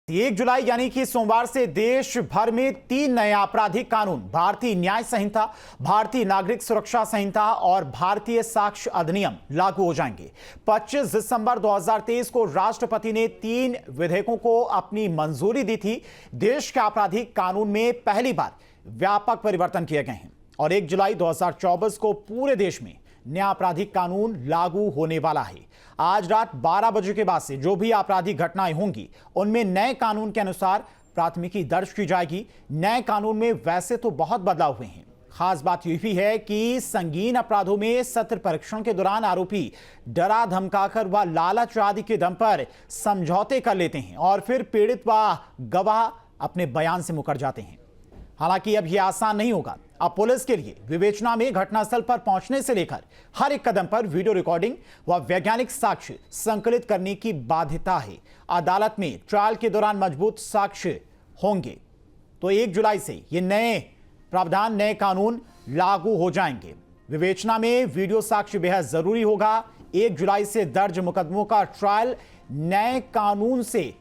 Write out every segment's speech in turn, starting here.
1 जुलाई यानी कि सोमवार से देश भर में 3 नए आपराधिक कानून भारतीय न्याय संहिता, भारतीय नागरिक सुरक्षा संहिता और भारतीय साक्ष्य अधिनियम लागू हो जाएंगे। 25 दिसंबर 2023 को राष्ट्रपति ने 3 विधेयकों को अपनी मंजूरी दी थी। देश के आपराधिक कानून में पहली बार व्यापक परिवर्तन किए गए हैं और 1 जुलाई 2024 को पूरे देश में नया आपराधिक कानून लागू होने वाला है। आज रात 12 बजे के बाद से जो भी आपराधिक घटनाएं होंगी उनमें नए कानून के अनुसार प्राथमिकी दर्ज की जाएगी। नए कानून में वैसे तो बहुत बदलाव हुए हैं। खास बात यह भी है कि संगीन अपराधों में सत्र परीक्षण के दौरान आरोपी डरा धमकाकर व लालच आदि के दम पर समझौते कर लेते हैं और फिर पीड़ित व गवाह अपने बयान से मुकर जाते हैं। हालांकि अब यह आसान नहीं होगा। अब पुलिस के लिए विवेचना में घटनास्थल पर पहुंचने से लेकर हर एक कदम पर वीडियो रिकॉर्डिंग व वैज्ञानिक साक्ष्य संकलित करने की बाध्यता है। अदालत में ट्रायल के दौरान मजबूत साक्ष्य होंगे तो 1 जुलाई से ये नए प्रावधान, नए कानून लागू हो जाएंगे। विवेचना में वीडियो साक्ष्य बेहद जरूरी होगा। 1 जुलाई से दर्ज मुकदमों का ट्रायल नए कानून से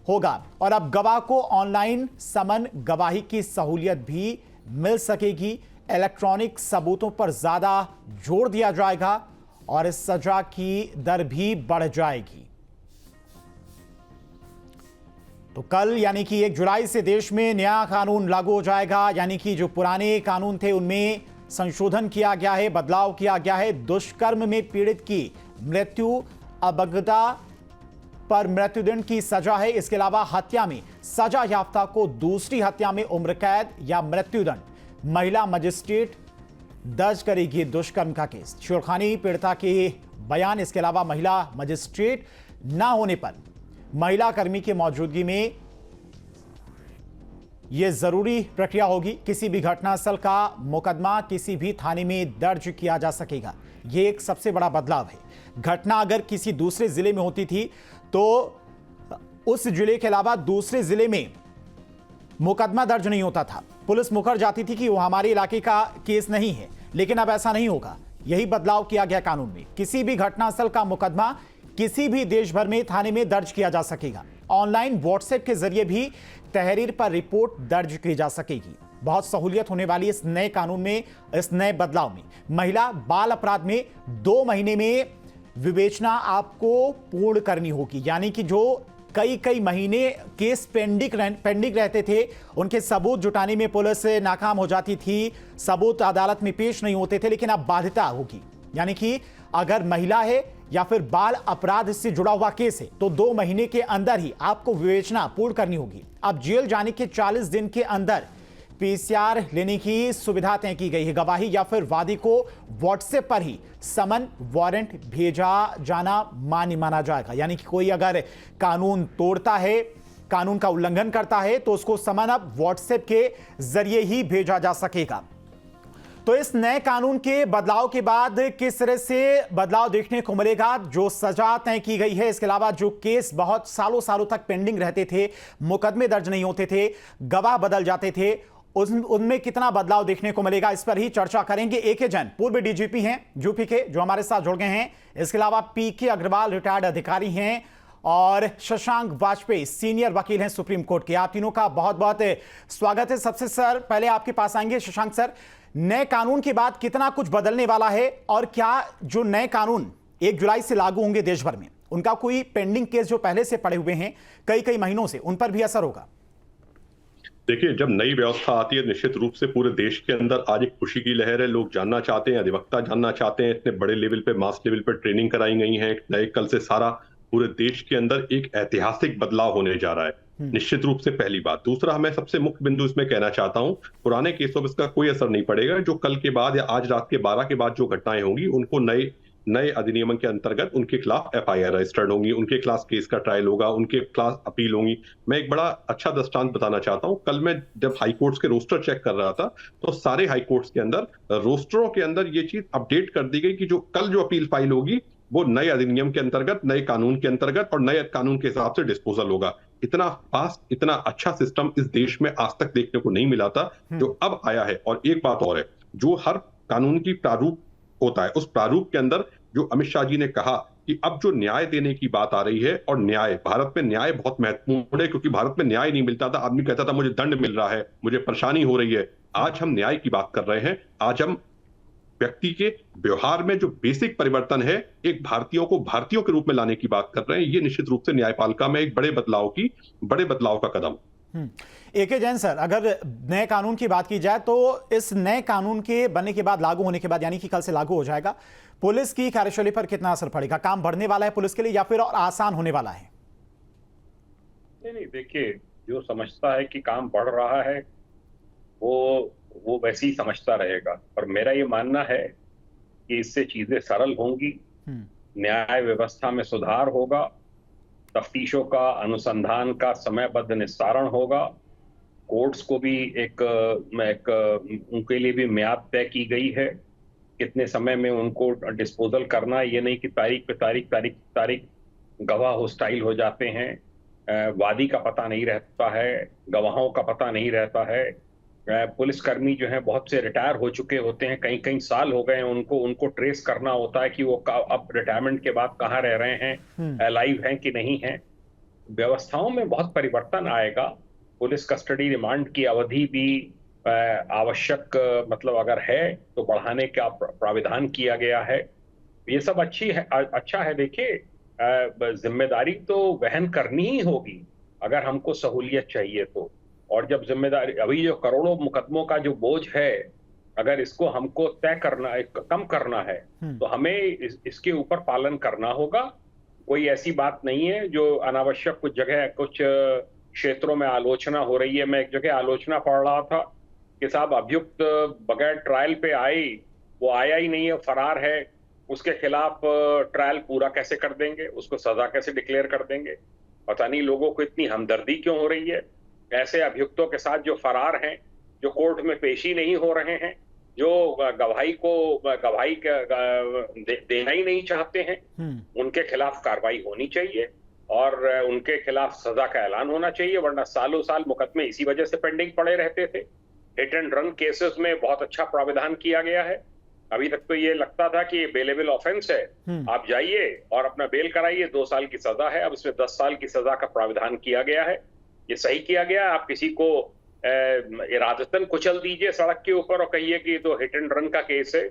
होगा और अब गवाह को ऑनलाइन समन गवाही की सहूलियत भी मिल सकेगी। इलेक्ट्रॉनिक सबूतों पर ज्यादा जोर दिया जाएगा और इस सजा की दर भी बढ़ जाएगी। तो कल यानी कि 1 जुलाई से देश में नया कानून लागू हो जाएगा। यानी कि जो पुराने कानून थे उनमें संशोधन किया गया है, बदलाव किया गया है। दुष्कर्म में पीड़ित की मृत्यु अबगदा पर मृत्युदंड की सजा है। इसके अलावा हत्या में सजा याफ्ता को दूसरी हत्या में उम्र कैद या मृत्युदंड। महिला मजिस्ट्रेट दर्ज करेगी दुष्कर्म का केस। छेड़खानी पीड़िता के बयान, इसके अलावा महिला मजिस्ट्रेट ना होने पर महिला कर्मी की मौजूदगी में यह जरूरी प्रक्रिया होगी। किसी भी घटनास्थल का मुकदमा किसी भी थाने में दर्ज किया जा सकेगा। यह एक सबसे बड़ा बदलाव है। घटना अगर किसी दूसरे जिले में होती थी तो उस जिले के अलावा दूसरे जिले में मुकदमा दर्ज नहीं होता था। पुलिस मुकर जाती थी कि वो हमारे इलाके का केस नहीं है, लेकिन अब ऐसा नहीं होगा। यही बदलाव किया गया कानून में। किसी भी घटनास्थल का मुकदमा किसी भी देश भर में थाने में दर्ज किया जा सकेगा। ऑनलाइन व्हाट्सएप के जरिए भी तहरीर पर रिपोर्ट दर्ज की जा सकेगी। बहुत सहूलियत होने वाली इस नए कानून में, इस नए बदलाव में। महिला बाल अपराध में 2 महीने में विवेचना आपको पूर्ण करनी होगी। यानी कि जो कई महीने केस पेंडिंग रहते थे, उनके सबूत जुटाने में पुलिस नाकाम हो जाती थी, सबूत अदालत में पेश नहीं होते थे, लेकिन अब बाध्यता होगी। यानी कि अगर महिला है या फिर बाल अपराध से जुड़ा हुआ केस है तो 2 महीने के अंदर ही आपको विवेचना पूर्ण करनी होगी। अब जेल जाने के 40 दिन के अंदर पीसीआर लेने की सुविधा तय की गई है। गवाही या फिर वादी को व्हाट्सएप पर ही समन वारंट भेजा जाना मान्य माना जाएगा। यानी कि कोई अगर कानून तोड़ता है, कानून का उल्लंघन करता है तो उसको समन अब व्हाट्सएप के जरिए ही भेजा जा सकेगा। तो इस नए कानून के बदलाव के बाद किस तरह से बदलाव देखने को मिलेगा? जो सजा तय की गई है, इसके अलावा जो केस बहुत सालों तक पेंडिंग रहते थे, मुकदमे दर्ज नहीं होते थे, गवाह बदल जाते थे, उनमें कितना बदलाव देखने को मिलेगा, इस पर ही चर्चा करेंगे। एके जैन पूर्व डीजीपी हैं यूपी के, जो हमारे साथ जुड़ गए हैं। इसके अलावा पीके अग्रवाल रिटायर्ड अधिकारी हैं और शशांक वाजपेयी सीनियर वकील हैं सुप्रीम कोर्ट के। आप तीनों का बहुत बहुत स्वागत है। सबसे सर पहले आपके पास आएंगे शशांक सर, नए कानून के बाद कितना कुछ बदलने वाला है और क्या जो नए कानून 1 जुलाई से लागू होंगे देश भर में, उनका कोई पेंडिंग केस जो पहले से पड़े हुए हैं कई महीनों से, उन पर भी असर होगा? देखिए, जब नई व्यवस्था आती है निश्चित रूप से पूरे देश के अंदर आज एक खुशी की लहर है। लोग जानना चाहते हैं, अधिवक्ता जानना चाहते हैं। इतने बड़े लेवल पे, मास लेवल पे ट्रेनिंग कराई गई है। नए कल से सारा पूरे देश के अंदर एक ऐतिहासिक बदलाव होने जा रहा है। निश्चित रूप से पहली बात। दूसरा, मैं सबसे मुख्य बिंदु इसमें कहना चाहता हूं, पुराने केसों पर इसका कोई असर नहीं पड़ेगा। जो कल के बाद या आज रात के 12 के बाद जो घटनाएं होंगी उनको नए अधिनियम के अंतर्गत उनके खिलाफ एफआईआर रजिस्टर्ड होंगी, उनके खिलाफ केस का ट्रायल होगा, उनके खिलाफ अपील होंगी। मैं एक बड़ा अच्छा दृष्टांत बताना चाहता हूं। कल मैं जब हाई कोर्ट्स के रोस्टर चेक कर रहा था तो सारे हाई कोर्ट्स के अंदर रोस्टरों के अंदर ये चीज अपडेट कर दी गई कि जो कल जो अपील फाइल होगी वो नए अधिनियम के अंतर्गत, नए कानून के अंतर्गत और नए कानून के हिसाब से डिस्पोजल होगा। इतना फास्ट, इतना अच्छा सिस्टम इस देश में आज तक देखने को नहीं मिला था जो अब आया है। और एक बात और है, जो हर कानून की प्रारूप होता है, उस प्रारूप के अंदर जो अमित शाह जी ने कहा कि अब जो न्याय देने की बात आ रही है, और न्याय, भारत में न्याय बहुत महत्वपूर्ण है, क्योंकि भारत में न्याय नहीं मिलता था, आदमी कहता था मुझे दंड मिल रहा है, मुझे परेशानी हो रही है। आज हम न्याय की बात कर रहे हैं। आज हम व्यक्ति के व्यवहार में जो बेसिक परिवर्तन है, एक भारतीयों को भारतीयों के रूप में लाने की बात कर रहे हैं। ये निश्चित रूप से न्यायपालिका में एक बड़े बदलाव का कदम। एके जैन सर, अगर नए कानून की बात की जाए तो इस नए कानून के बनने के बाद, लागू होने के बाद, यानी कि कल से लागू हो जाएगा, पुलिस की कार्यशैली पर कितना असर पड़ेगा? काम बढ़ने वाला है पुलिस के लिए या फिर और आसान होने वाला है? नहीं, देखिए, जो समझता है कि काम बढ़ रहा है वो वैसे ही समझता रहेगा। और मेरा ये मानना है कि इससे चीजें सरल होंगी, न्याय व्यवस्था में सुधार होगा, तफ्तीशों का, अनुसंधान का समयबद्ध निस्तारण होगा, कोर्ट्स को भी उनके लिए भी म्याद तय की गई है, कितने समय में उनको डिस्पोजल करना। ये नहीं कि तारीख पे तारीख गवाह होस्टाइल हो जाते हैं, वादी का पता नहीं रहता है, गवाहों का पता नहीं रहता है। पुलिसकर्मी जो हैं बहुत से रिटायर हो चुके होते हैं, कई साल हो गए हैं, उनको ट्रेस करना होता है कि वो अब रिटायरमेंट के बाद कहाँ रह रहे हैं, अलाइव हैं कि नहीं हैं। व्यवस्थाओं में बहुत परिवर्तन आएगा। पुलिस कस्टडी रिमांड की अवधि भी आवश्यक, मतलब अगर है तो बढ़ाने का प्राविधान किया गया है। ये सब अच्छा है। देखिए, जिम्मेदारी तो वहन करनी ही होगी अगर हमको सहूलियत चाहिए तो। और जब जिम्मेदारी, अभी जो करोड़ों मुकदमों का जो बोझ है, अगर इसको हमको कम करना है तो हमें इसके ऊपर पालन करना होगा। कोई ऐसी बात नहीं है जो अनावश्यक कुछ क्षेत्रों में आलोचना हो रही है। मैं एक जगह आलोचना पढ़ रहा था कि साहब, अभियुक्त बगैर ट्रायल पे वो आया ही नहीं है, फरार है, उसके खिलाफ ट्रायल पूरा कैसे कर देंगे, उसको सजा कैसे डिक्लेयर कर देंगे? पता नहीं लोगों को इतनी हमदर्दी क्यों हो रही है ऐसे अभियुक्तों के साथ जो फरार हैं, जो कोर्ट में पेशी नहीं हो रहे हैं, जो गवाही देना ही नहीं चाहते हैं। उनके खिलाफ कार्रवाई होनी चाहिए और उनके खिलाफ सजा का ऐलान होना चाहिए, वरना सालों साल मुकदमे इसी वजह से पेंडिंग पड़े रहते थे। हिट एंड रन केसेस में बहुत अच्छा प्राविधान किया गया है। अभी तक तो ये लगता था कि ये बेलेबल ऑफेंस है, आप जाइए और अपना बेल कराइए, 2 साल की सजा है। अब इसमें 10 साल की सजा का प्राविधान किया गया है। ये सही किया गया है। आप किसी को इरादतन कुचल दीजिए सड़क के ऊपर और कहिए कि ये तो हिट एंड रन का केस है।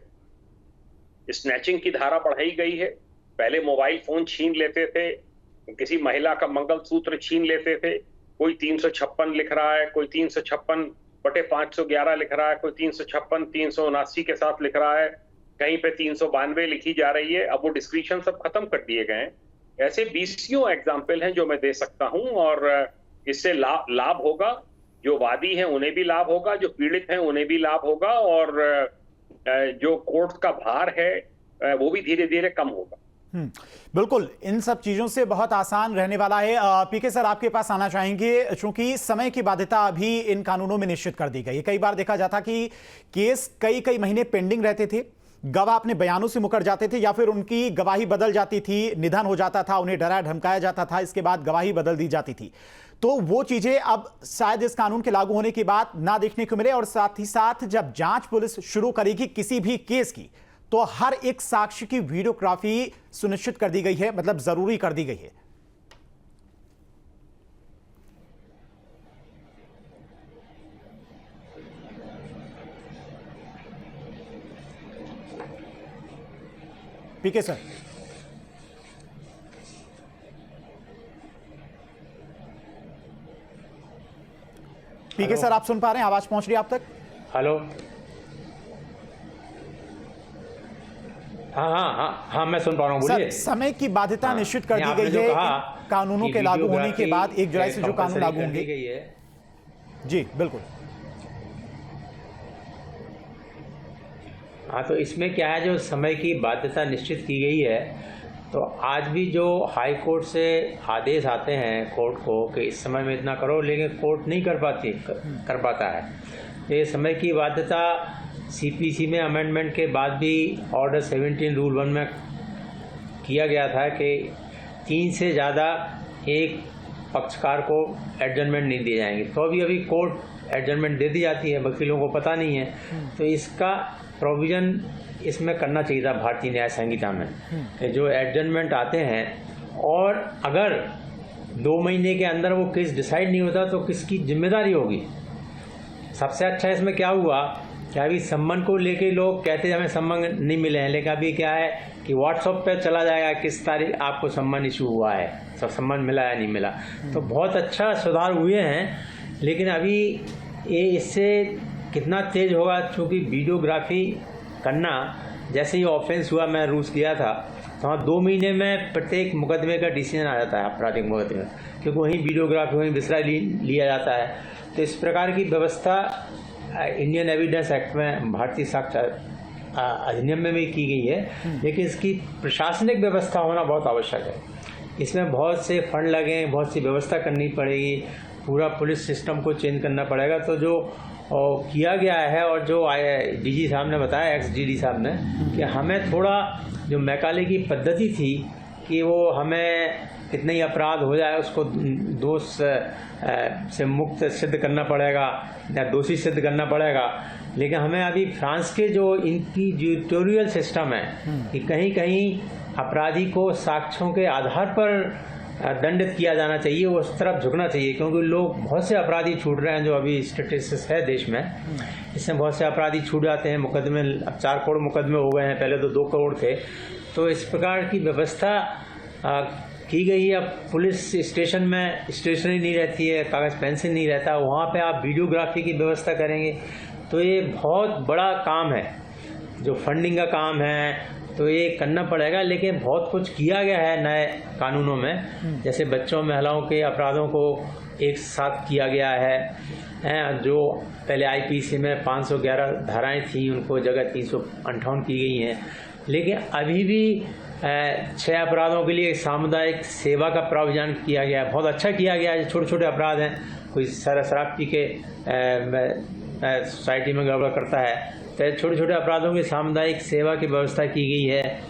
स्नैचिंग की धारा बढ़ाई गई है। पहले मोबाइल फोन छीन लेते थे, किसी महिला का मंगलसूत्र छीन लेते थे। कोई 356 लिख रहा है, कोई 356/511 लिख रहा है, कोई 356 379 के साथ लिख रहा है, कहीं पे 392 लिखी जा रही है। अब वो डिस्क्रिप्शन सब खत्म कर दिए गए हैं। ऐसे 20 एग्जाम्पल हैं जो मैं दे सकता हूं। और इससे लाभ होगा, जो वादी हैं उन्हें भी लाभ होगा, जो पीड़ित हैं उन्हें भी लाभ होगा, और जो कोर्ट का भार है वो भी धीरे धीरे कम होगा। बिल्कुल, इन सब चीजों से बहुत आसान रहने वाला है। पीके सर, आपके पास आना चाहेंगे, चूंकि समय की बाध्यता अभी इन कानूनों में निश्चित कर दी गई है। कई बार देखा जाता कि केस कई महीने पेंडिंग रहते थे, गवाह अपने बयानों से मुकर जाते थे या फिर उनकी गवाही बदल जाती थी, निधन हो जाता था, उन्हें डराया धमकाया जाता था, इसके बाद गवाही बदल दी जाती थी। तो वो चीजें अब शायद इस कानून के लागू होने के बाद ना देखने को मिले। और साथ ही साथ जब जांच पुलिस शुरू करेगी किसी भी केस की, तो हर एक साक्ष्य की वीडियोग्राफी सुनिश्चित कर दी गई है, मतलब जरूरी कर दी गई है। पीके सर, पीके सर, आप सुन पा रहे हैं? आवाज पहुंच रही है आप तक? हेलो, हाँ, मैं सुन पा रहा हूँ, बोलिए। समय की बाध्यता निश्चित कर दी गई है कानूनों के लागू होने के बाद। 1 जुलाई से जो कानून लागू होंगे। जी बिल्कुल। हाँ, तो इसमें क्या है, जो समय की बाध्यता निश्चित की गई है, तो आज भी जो हाई कोर्ट से आदेश आते हैं कोर्ट को कि इस समय में इतना करो, लेकिन कोर्ट नहीं कर पाता है। तो ये समय की बाध्यता सीपीसी में अमेंडमेंट के बाद भी ऑर्डर 17 रूल 1 में किया गया था कि 3 से ज़्यादा एक पक्षकार को एडजमेंट नहीं दिए जाएंगे। तो अभी कोर्ट एडजमेंट दे दी जाती है, वकीलों को पता नहीं है। तो इसका प्रोविज़न इसमें करना चाहिए था भारतीय न्याय संहिता में, कि जो एडजमेंट आते हैं और अगर 2 महीने के अंदर वो केस डिसाइड नहीं होता तो किसकी जिम्मेदारी होगी। सबसे अच्छा इसमें क्या हुआ कि अभी सम्मन को लेके लोग कहते हैं हमें सम्मन नहीं मिले हैं, लेकिन अभी क्या है कि व्हाट्सएप पे चला जाएगा किस तारीख आपको सम्मन इशू हुआ है, सब सम्मन मिला है नहीं मिला। तो बहुत अच्छा सुधार हुए हैं, लेकिन अभी ये इससे कितना तेज होगा, क्योंकि वीडियोग्राफी करना जैसे ही ऑफेंस हुआ, मैं रूस गया था तो वहाँ 2 महीने में प्रत्येक मुकदमे का डिसीजन आ जाता है, आपराधिक मुकदमे, क्योंकि वहीं वीडियोग्राफी वहीं विसरा लिया जाता है। तो इस प्रकार की व्यवस्था इंडियन एविडेंस एक्ट में, भारतीय साक्ष्य अधिनियम में भी की गई है, लेकिन इसकी प्रशासनिक व्यवस्था होना बहुत आवश्यक है। इसमें बहुत से फंड लगे, बहुत सी व्यवस्था करनी पड़ेगी, पूरा पुलिस सिस्टम को चेंज करना पड़ेगा। तो जो किया गया है और जो डीजी साहब ने बताया, एक्स डीडी साहब ने, कि हमें थोड़ा जो मैकाले की पद्धति थी कि वो हमें कितने ही अपराध हो जाए उसको दोष से मुक्त सिद्ध करना पड़ेगा या दोषी सिद्ध करना पड़ेगा, लेकिन हमें अभी फ्रांस के जो इनकी ट्यूटोरियल सिस्टम है कि कहीं कहीं अपराधी को साक्ष्यों के आधार पर दंडित किया जाना चाहिए, उस तरफ झुकना चाहिए, क्योंकि लोग बहुत से अपराधी छूट रहे हैं। जो अभी स्टेटिस्टिक्स है देश में, इसमें बहुत से अपराधी छूट जाते हैं। मुकदमे अब 4 करोड़ मुकदमे हो गए हैं, पहले तो 2 करोड़ थे। तो इस प्रकार की व्यवस्था की गई है। अब पुलिस स्टेशन में स्टेशनरी नहीं रहती है, कागज़ पेंसिल नहीं रहता, वहाँ पे आप वीडियोग्राफी की व्यवस्था करेंगे तो ये बहुत बड़ा काम है। जो फंडिंग का काम है तो ये करना पड़ेगा, लेकिन बहुत कुछ किया गया है नए कानूनों में, जैसे बच्चों महिलाओं के अपराधों को एक साथ किया गया है। जो पहले आईपीसी में 511 धाराएं थी, उनको जगह 358 की गई हैं। लेकिन अभी भी 6 अपराधों के लिए सामुदायिक सेवा का प्रावधान किया गया है, बहुत अच्छा किया गया है। छोटे छोटे अपराध हैं, कोई शराब पी के सोसाइटी में गड़बड़ करता है, तो छोटे छोटे अपराधों की सामुदायिक सेवा की व्यवस्था की गई है।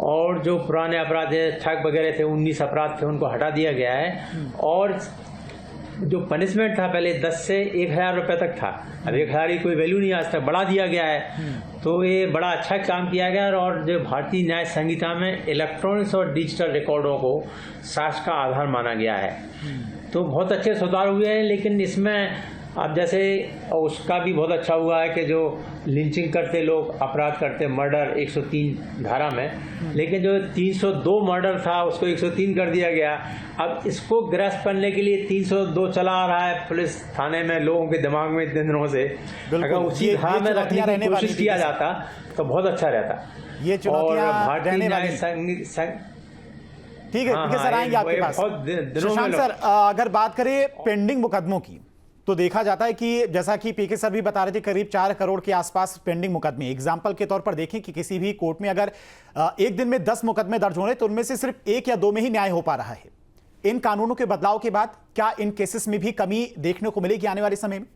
और जो पुराने अपराध है, ठग वगैरह थे, 19 अपराध थे, उनको हटा दिया गया है। और जो पनिशमेंट था पहले 10 से 1000 रुपये तक था, अब 1000 की कोई वैल्यू नहीं, आज तक बढ़ा दिया गया है। तो ये बड़ा अच्छा काम किया गया है। और जो भारतीय न्याय संहिता में इलेक्ट्रॉनिक्स और डिजिटल रिकॉर्डों को साक्ष्य का आधार माना गया है, तो बहुत अच्छे सुधार हुए हैं। लेकिन इसमें अब जैसे उसका भी बहुत अच्छा हुआ है कि जो लिंचिंग करते लोग, अपराध करते, मर्डर 103 धारा में, लेकिन जो 302 मर्डर था उसको 103 कर दिया गया। अब इसको ग्रस्त करने के लिए 302 चला आ रहा है पुलिस थाने में, लोगों के दिमाग में इतने दिनों से। अगर उसी धारा में रखने की कोशिश किया जाता तो बहुत अच्छा रहता। ये चुनौतियां रहने वाली। ठीक है सर, आएंगे आपके पास। सुशांत सर, अगर बात करें पेंडिंग मुकदमों की, तो देखा जाता है कि जैसा कि पीके सर भी बता रहे थे, करीब 4 करोड़ के आसपास पेंडिंग मुकदमे। एग्जाम्पल के तौर पर देखें कि किसी भी कोर्ट में अगर एक दिन में 10 मुकदमे दर्ज हो रहे तो उनमें से सिर्फ 1 या 2 में ही न्याय हो पा रहा है। इन कानूनों के बदलाव के बाद क्या इन केसेस में भी कमी देखने को मिलेगी आने वाले समय में?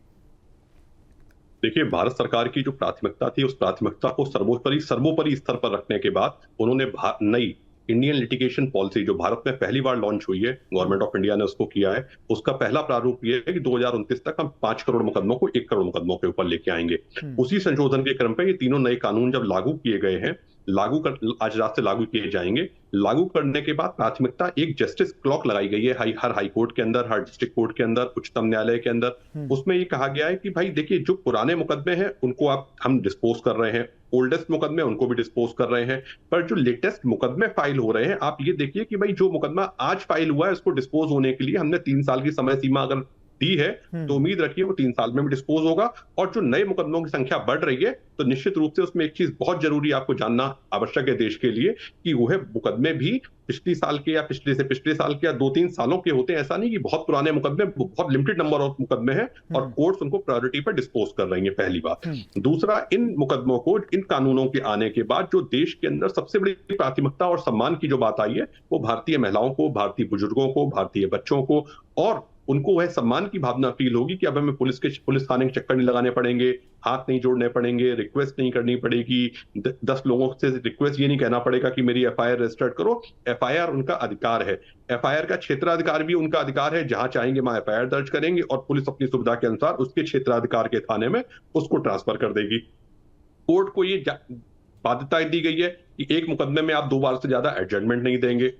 देखिए, भारत सरकार की जो प्राथमिकता थी, उस प्राथमिकता को सर्वोपरि स्तर पर रखने के बाद उन्होंने नई इंडियन लिटिगेशन पॉलिसी, जो भारत में पहली बार लॉन्च हुई है, गवर्नमेंट ऑफ इंडिया ने उसको किया है, उसका पहला प्रारूप ये है कि 2029 तक हम 5 करोड़ मुकदमों को 1 करोड़ मुकदमों के ऊपर लेके आएंगे। उसी संशोधन के क्रम पे ये तीनों नए कानून जब लागू किए गए हैं, आज रात से लागू किए जाएंगे। लागू करने के बाद प्राथमिकता एक जस्टिस क्लॉक लगाई गई है हर हाई कोर्ट के अंदर, हर डिस्ट्रिक्ट कोर्ट के अंदर, उच्चतम न्यायालय के अंदर। उसमें ये कहा गया है कि भाई देखिए, जो पुराने मुकदमे हैं उनको हम डिस्पोज कर रहे हैं, ओल्डेस्ट मुकदमे उनको भी डिस्पोज कर रहे हैं, पर जो लेटेस्ट मुकदमे फाइल हो रहे हैं, आप ये देखिए कि भाई जो मुकदमा आज फाइल हुआ है उसको डिस्पोज होने के लिए हमने 3 साल की समय सीमा अगर दी है, तो उम्मीद रखिए वो 3 साल में भी डिस्पोज होगा। और जो नए मुकदमों की संख्या बढ़ रही है, तो निश्चित रूप से उसमें एक चीज बहुत जरूरी आपको जानना आवश्यक है देश के लिए, कि वो है मुकदमे भी पिछले साल के या पिछले से पिछले साल के या 2-3 सालों के होते हैं। ऐसा नहीं कि बहुत पुराने मुकदमे, बहुत लिमिटेड नंबर ऑफ मुकदमे हैं और कोर्ट्स उनको प्रायोरिटी पर डिस्पोज कर रही है, पहली बात। दूसरा, इन मुकदमों को, इन कानूनों के आने के बाद जो देश के अंदर सबसे बड़ी प्राथमिकता और सम्मान की जो बात आई है, वो भारतीय महिलाओं को, भारतीय बुजुर्गों को, भारतीय बच्चों को, और उनको वह सम्मान की भावना फील होगी कि अब हमें पुलिस थाने के चक्कर नहीं लगाने पड़ेंगे, हाथ नहीं जोड़ने पड़ेंगे, रिक्वेस्ट नहीं करनी पड़ेगी, 10 लोगों से रिक्वेस्ट ये नहीं कहना पड़ेगा कि मेरी एफआईआर रजिस्टर्ड करो। एफआईआर उनका अधिकार है, एफआईआर का क्षेत्राधिकार भी उनका अधिकार है, जहां चाहेंगे वहां एफआईआर दर्ज करेंगे और पुलिस अपनी सुविधा के अनुसार उसके क्षेत्राधिकार के थाने में उसको ट्रांसफर कर देगी। कोर्ट को ये बाध्यता दी गई है कि एक मुकदमे में आप 2 बार से ज्यादा एडजमेंट नहीं देंगे।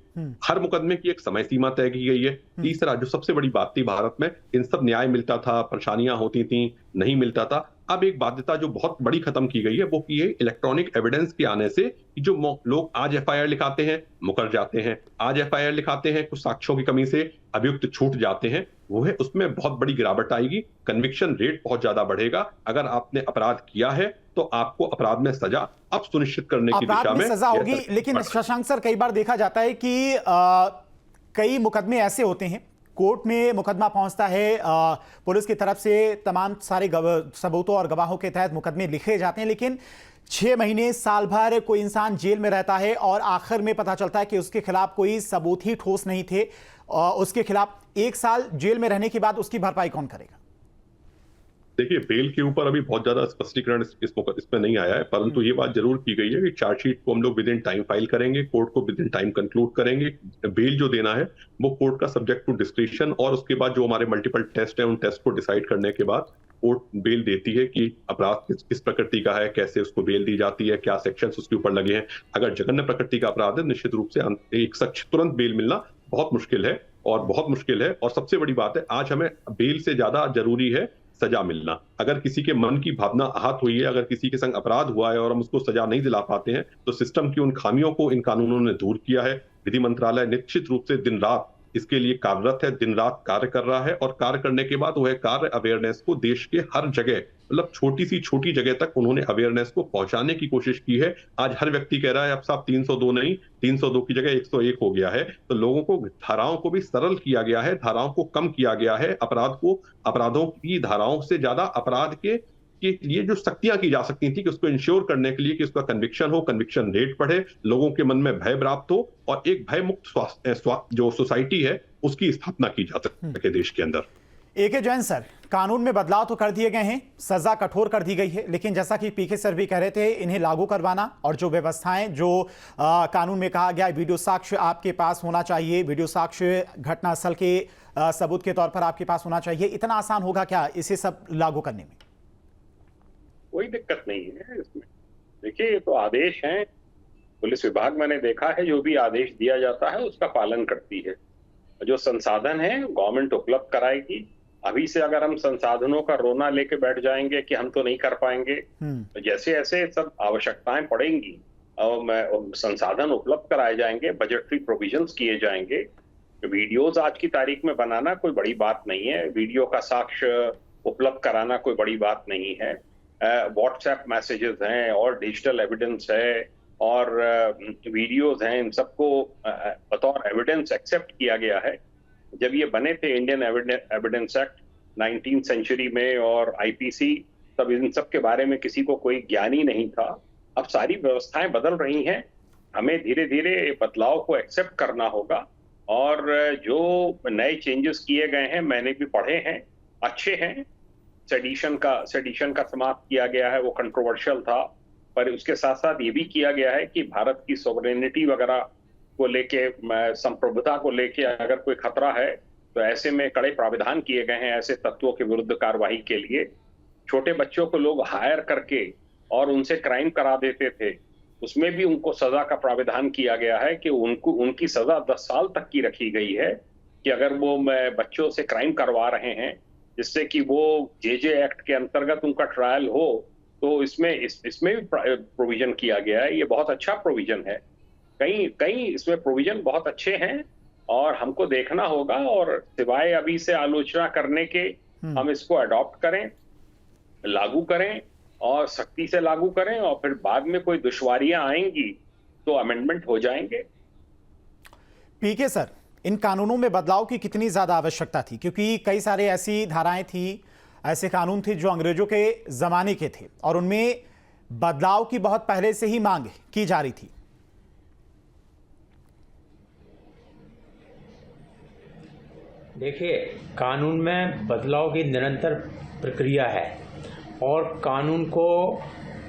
हर मुकदमे की एक समय सीमा तय की गई है। तीसरा, जो सबसे बड़ी बात थी भारत में, इन सब न्याय मिलता था, परेशानियां होती थी, नहीं मिलता था। अब एक बाध्यता जो बहुत बड़ी खत्म की गई है वो की है इलेक्ट्रॉनिक एविडेंस के आने से, कि जो लोग आज एफआईआर लिखाते हैं मुकर जाते हैं, आज एफआईआर लिखाते हैं कुछ साक्ष्यों की कमी से अभियुक्त छूट जाते हैं, वो है उसमें बहुत बड़ी गिरावट आएगी। कन्विक्शन रेट बहुत ज्यादा बढ़ेगा। अगर आपने अपराध किया है तो आपको अपराध में सजा अब सुनिश्चित करने की दिशा में सजा होगी। लेकिन शशांक सर, कई बार देखा जाता है कि कई मुकदमे ऐसे होते हैं, कोर्ट में मुकदमा पहुंचता है, पुलिस की तरफ से तमाम सारे सबूतों और गवाहों के तहत मुकदमे लिखे जाते हैं, लेकिन 6 महीने साल भर कोई इंसान जेल में रहता है और आखिर में पता चलता है कि उसके खिलाफ कोई सबूत ही ठोस नहीं थे, उसके खिलाफ 1 साल जेल में रहने के बाद उसकी भरपाई कौन करेगा? देखिए, बेल के ऊपर अभी बहुत ज्यादा स्पष्टीकरण इसमें नहीं आया है, परंतु ये बात जरूर की गई है कि चार्जशीट को हम लोग विद इन टाइम फाइल करेंगे, कोर्ट को विद इन टाइम कंक्लूड करेंगे। बेल जो देना है वो कोर्ट का सब्जेक्ट टू डिस्क्रिप्शन, और उसके बाद जो हमारे मल्टीपल टेस्ट है उन टेस्ट को डिसाइड करने के बाद कोर्ट बेल देती है कि अपराध किस प्रकृति का है, कैसे उसको बेल दी जाती है, क्या सेक्शंस उसके ऊपर लगे हैं। अगर जघन्य प्रकृति का अपराध है, निश्चित रूप से एक शख्स तुरंत बेल मिलना बहुत मुश्किल है और सबसे बड़ी बात है, आज हमें बेल से ज्यादा जरूरी है सजा मिलना। अगर किसी के मन की भावना आहत हुई है, अगर किसी के संग अपराध हुआ है और हम उसको सजा नहीं दिला पाते हैं, तो सिस्टम की उन खामियों को इन कानूनों ने दूर किया है। विधि मंत्रालय निश्चित रूप से दिन रात इसके लिए कार्यरत है, दिन रात कार्य कर रहा है, और कार्य करने के बाद वह कार्य अवेयरनेस को देश के हर जगह, मतलब छोटी सी छोटी जगह तक उन्होंने अवेयरनेस को पहुंचाने की कोशिश की है। आज हर व्यक्ति कह रहा है अब साहब 302 नहीं, 302 की जगह 101 हो गया है। तो लोगों को धाराओं को भी सरल किया गया है, धाराओं को कम किया गया है, अपराधों की धाराओं से ज्यादा अपराध के लिए जो सख्तियां की जा सकती थी कि उसको इंश्योर करने के लिए कि उसका कन्विक्शन हो, कन्विक्शन रेट बढ़े, लोगों के मन में भय प्राप्त हो और एक भय मुक्त जो सोसाइटी है उसकी स्थापना की जा सके देश के अंदर। एके जैन सर, कानून में बदलाव तो कर दिए गए हैं, सजा कठोर कर दी गई है, लेकिन जैसा कि पीके सर भी कह रहे थे, इन्हें लागू करवाना और जो व्यवस्थाएं जो कानून में कहा गया, वीडियो साक्ष्य आपके पास होना चाहिए, वीडियो साक्ष्य घटनास्थल के सबूत के तौर पर आपके पास होना चाहिए, इतना आसान होगा क्या इसे सब लागू करने में? कोई दिक्कत नहीं है इसमें। देखिए, ये तो आदेश हैं, पुलिस विभाग मैंने देखा है जो भी आदेश दिया जाता है उसका पालन करती है। जो संसाधन है गवर्नमेंट उपलब्ध कराएगी। अभी से अगर हम संसाधनों का रोना लेके बैठ जाएंगे कि हम तो नहीं कर पाएंगे, तो जैसे ऐसे सब आवश्यकताएं पड़ेंगी और संसाधन उपलब्ध कराए जाएंगे, बजटरी प्रोविजंस किए जाएंगे। वीडियोज आज की तारीख में बनाना कोई बड़ी बात नहीं है, वीडियो का साक्ष्य उपलब्ध कराना कोई बड़ी बात नहीं है। व्हाट्सएप मैसेजेस हैं और डिजिटल एविडेंस है और वीडियोज हैं, इन सबको बतौर एविडेंस एक्सेप्ट किया गया है। जब ये बने थे Indian evidence act 19th century में और आईपीसी, तब इन सब के बारे में किसी को कोई ज्ञान ही नहीं था। अब सारी व्यवस्थाएं बदल रही हैं, हमें धीरे धीरे बदलाव को एक्सेप्ट करना होगा और जो नए चेंजेस किए गए हैं मैंने भी पढ़े हैं, अच्छे हैं। सेडिशन का समाप्त किया गया है, वो कंट्रोवर्शियल था, पर उसके साथ साथ ये भी किया गया है कि भारत की सॉवरेनिटी वगैरह को लेके, संप्रभुता को लेके अगर कोई खतरा है तो ऐसे में कड़े प्रावधान किए गए हैं ऐसे तत्वों के विरुद्ध कार्रवाई के लिए। छोटे बच्चों को लोग हायर करके और उनसे क्राइम करा देते थे, उसमें भी उनको सजा का प्रावधान किया गया है कि उनकी सजा 10 साल तक की रखी गई है कि अगर वो बच्चों से क्राइम करवा रहे हैं, जिससे कि वो जेजे एक्ट के अंतर्गत उनका ट्रायल हो, तो इसमें भी प्रोविजन किया गया है। ये बहुत अच्छा प्रोविजन है। कई इसमें प्रोविजन बहुत अच्छे हैं और हमको देखना होगा, और सिवाय अभी से आलोचना करने के हम इसको अडॉप्ट करें, लागू करें और सख्ती से लागू करें, और फिर बाद में कोई दुश्वारियां आएंगी तो अमेंडमेंट हो जाएंगे। पीके सर, इन कानूनों में बदलाव की कितनी ज्यादा आवश्यकता थी? क्योंकि कई सारे ऐसी धाराएं थी, ऐसे कानून थे जो अंग्रेजों के जमाने के थे और उनमें बदलाव की बहुत पहले से ही मांग की जा रही थी। देखिए, कानून में बदलाव की निरंतर प्रक्रिया है और कानून को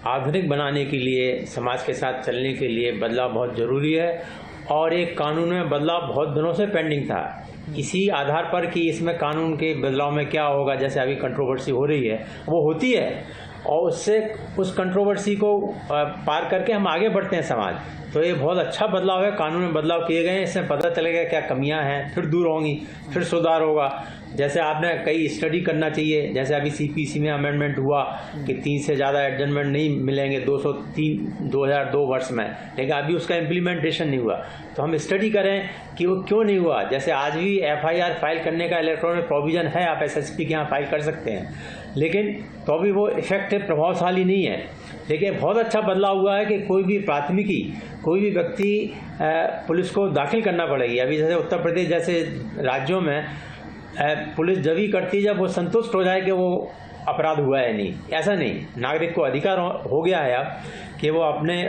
आधुनिक बनाने के लिए, समाज के साथ चलने के लिए बदलाव बहुत ज़रूरी है। और एक कानून में बदलाव बहुत दिनों से पेंडिंग था। इसी आधार पर कि इसमें कानून के बदलाव में क्या होगा, जैसे अभी कंट्रोवर्सी हो रही है, वो होती है, और उससे उस कंट्रोवर्सी को पार करके हम आगे बढ़ते हैं समाज। तो ये बहुत अच्छा बदलाव है, कानून में बदलाव किए गए हैं, इसमें पता चलेगा क्या कमियां हैं, फिर दूर होंगी, फिर सुधार होगा। जैसे आपने कई स्टडी करना चाहिए, जैसे अभी सीपीसी में अमेंडमेंट हुआ कि 3 से ज़्यादा एडजमेंट नहीं मिलेंगे 2002 वर्ष में, लेकिन अभी उसका इम्प्लीमेंटेशन नहीं हुआ। तो हम स्टडी करें कि वो क्यों नहीं हुआ। जैसे आज भी एफआईआर फाइल करने का इलेक्ट्रॉनिक प्रोविज़न है, आप एसएसपी के यहाँ फाइल कर सकते हैं, लेकिन तो भी वो इफेक्टिव प्रभावशाली नहीं है। लेकिन बहुत अच्छा बदलाव हुआ है कि कोई भी प्राथमिकी कोई भी व्यक्ति पुलिस को दाखिल करना पड़ेगी। अभी जैसे उत्तर प्रदेश जैसे राज्यों में पुलिस जब ही करती है जब वो संतुष्ट हो जाए कि वो अपराध हुआ है नहीं, ऐसा नहीं, नागरिक को अधिकार हो गया है अब कि वो अपने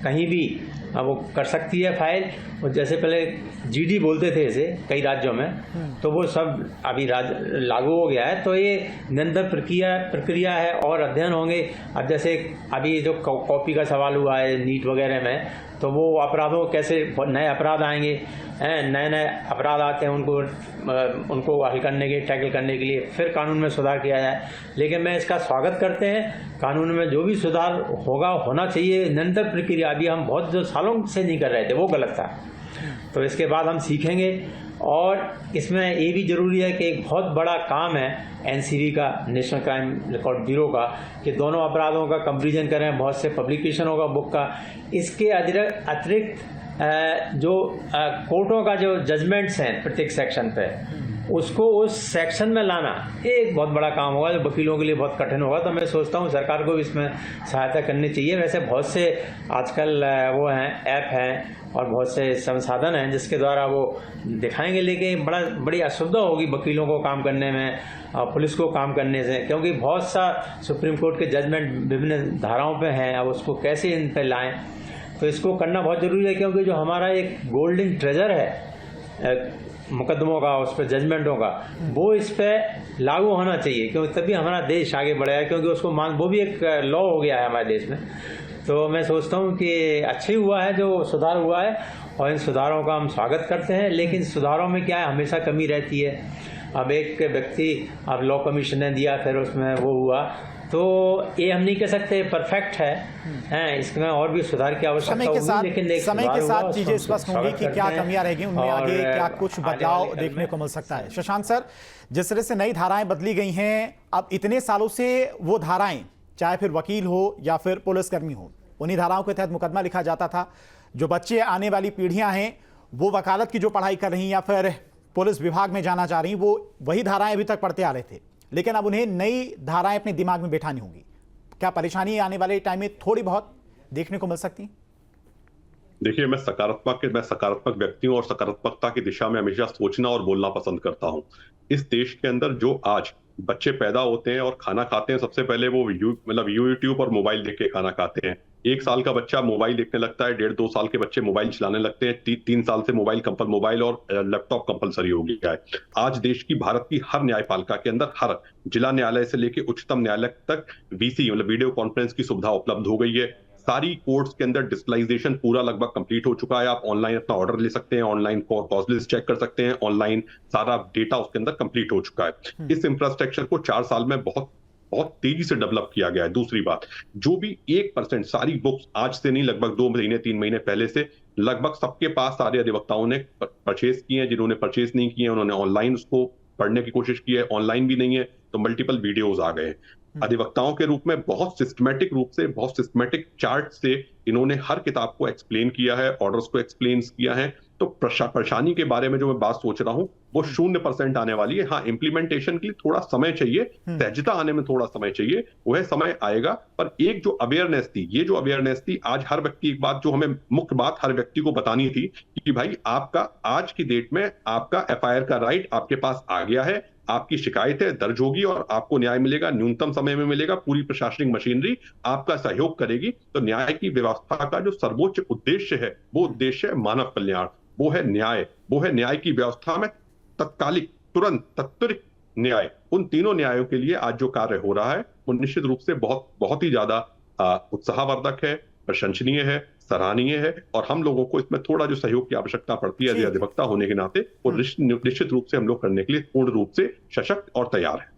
कहीं भी वो कर सकती है फाइल। और जैसे पहले जीडी बोलते थे इसे कई राज्यों में, तो वो सब अभी लागू हो गया है। तो ये निरंतर प्रक्रिया है और अध्ययन होंगे। अब जैसे अभी जो कॉपी का सवाल हुआ है नीट वगैरह में, तो वो अपराधों कैसे नए अपराध आएंगे, नए अपराध आते हैं, उनको हल करने के टैकल करने के लिए फिर कानून में सुधार किया जाए। लेकिन मैं इसका स्वागत करते हैं, कानून में जो भी सुधार होना चाहिए, निरंतर प्रक्रिया। अभी हम बहुत जो सालों से नहीं कर रहे थे वो गलत था, तो इसके बाद हम सीखेंगे। और इसमें ये भी ज़रूरी है कि एक बहुत बड़ा काम है एनसीबी का, नेशनल क्राइम रिकॉर्ड ब्यूरो का, कि दोनों अपराधों का कंपैरिजन करें। बहुत से पब्लिकेशन होगा बुक का। इसके अतिरिक्त जो कोर्टों का जो जजमेंट्स हैं प्रत्येक सेक्शन पे, उसको उस सेक्शन में लाना एक बहुत बड़ा काम होगा, जो वकीलों के लिए बहुत कठिन होगा। तो मैं सोचता हूँ सरकार को भी इसमें सहायता करनी चाहिए। वैसे बहुत से आजकल वो हैं, ऐप हैं और बहुत से संसाधन हैं जिसके द्वारा वो दिखाएंगे, लेकिन बड़ी असुविधा होगी वकीलों को काम करने में, पुलिस को काम करने से, क्योंकि बहुत सा सुप्रीम कोर्ट के जजमेंट विभिन्न धाराओं पे हैं। अब उसको कैसे इन पर लाएँ, तो इसको करना बहुत ज़रूरी है, क्योंकि जो हमारा एक गोल्डन ट्रेजर है मुकदमों का, उस पर जजमेंटों का, वो इस पर लागू होना चाहिए, क्योंकि तभी हमारा देश आगे बढ़ेगा। क्योंकि उसको वो भी एक लॉ हो गया है हमारे देश में। तो मैं सोचता हूँ कि अच्छा ही हुआ है जो सुधार हुआ है, और इन सुधारों का हम स्वागत करते हैं। लेकिन सुधारों में क्या है, हमेशा कमी रहती है। अब एक व्यक्ति, अब लॉ कमीशन ने दिया, फिर उसमें वो हुआ, तो ये हम नहीं कह सकते परफेक्ट है, इसमें और भी सुधार की आवश्यकता होगी। लेकिन समय के साथ चीजें स्पष्ट होंगी कि क्या कमियां रहेगी, उनमें आगे क्या कुछ बदलाव देखने को मिल सकता है। शशांक सर, जिस तरह से नई धाराएं बदली गई हैं, अब इतने सालों से वो धाराएं, चाहे फिर वकील हो या फिर पुलिसकर्मी हो, उन्हीं धाराओं के तहत मुकदमा लिखा जाता था। जो बच्चे, आने वाली पीढ़ियां हैं, वो वकालत की जो पढ़ाई कर रही या फिर पुलिस विभाग में जाना चाह रही, वो वही धाराएं अभी तक पढ़ते आ रहे थे, लेकिन अब उन्हें नई धाराएं अपने दिमाग में बैठानी होंगी। क्या परेशानी आने वाले टाइम में थोड़ी बहुत देखने को मिल सकती है? देखिए, मैं सकारात्मक व्यक्ति हूं और सकारात्मकता की दिशा में हमेशा सोचना और बोलना पसंद करता हूं। इस देश के अंदर जो आज बच्चे पैदा होते हैं और खाना खाते हैं, सबसे पहले वो यूट्यूब और मोबाइल देख के खाना खाते हैं। 1 साल का बच्चा मोबाइल देखने लगता है, 1.5-2 साल के बच्चे मोबाइल चलाने लगते हैं, 3 साल से मोबाइल और लैपटॉप कंपलसरी हो गया है। आज देश की, भारत की हर न्यायपालिका के अंदर, हर जिला न्यायालय से लेकर उच्चतम न्यायालय तक वीसी वीडियो कॉन्फ्रेंस की सुविधा उपलब्ध हो गई है। सारी कोर्ट्स के अंदर डिजिटलाइजेशन पूरा लगभग कंप्लीट हो चुका है। आप ऑनलाइन अपना ऑर्डर ले सकते हैं, ऑनलाइन कॉज लिस्ट चेक कर सकते हैं, ऑनलाइन सारा डेटा उसके अंदर कंप्लीट हो चुका है। इस इंफ्रास्ट्रक्चर को 4 साल में बहुत तेजी से डेवलप किया गया है। दूसरी बात, जो भी 1% सारी बुक्स आज से नहीं, लगभग 2 महीने 3 महीने पहले से लगभग सबके पास सारे अधिवक्ताओं ने परचेज किए हैं। जिन्होंने परचेज नहीं किए उन्होंने ऑनलाइन उसको पढ़ने की कोशिश की है। ऑनलाइन भी नहीं है तो मल्टीपल वीडियोज आ गए। अधिवक्ताओं के रूप में बहुत सिस्टमैटिक चार्ट से इन्होंने हर किताब को एक्सप्लेन किया है, ऑर्डर्स को एक्सप्लेन किया है। तो परेशानी के बारे में जो मैं बात सोच रहा हूं वो 0% आने वाली है। हाँ, इंप्लीमेंटेशन के लिए थोड़ा समय चाहिए, सहजता आने में थोड़ा समय चाहिए, वह समय आएगा। पर एक जो अवेयरनेस थी, आज हर व्यक्ति, एक बात जो हमें मुख्य बात हर व्यक्ति को बतानी थी कि भाई आपका आज की डेट में आपका एफआईआर का राइट आपके पास आ गया है, आपकी शिकायतें दर्ज होगी और आपको न्याय मिलेगा, न्यूनतम समय में मिलेगा। पूरी प्रशासनिक मशीनरी आपका सहयोग करेगी। तो न्याय की व्यवस्था का जो सर्वोच्च उद्देश्य है वो उद्देश्य है मानव कल्याण, वो है न्याय, वो है न्याय की व्यवस्था में तत्कालिक, तुरंत, त्वरित न्याय। उन तीनों न्यायों के लिए आज जो कार्य हो रहा है वो निश्चित रूप से बहुत ही ज्यादा उत्साहवर्धक है, प्रशंसनीय है, सराहनीय है। और हम लोगों को इसमें थोड़ा जो सहयोग की आवश्यकता पड़ती है अधिवक्ता होने के नाते, वो निश्चित रूप से हम लोग करने के लिए पूर्ण रूप से सशक्त और तैयार है।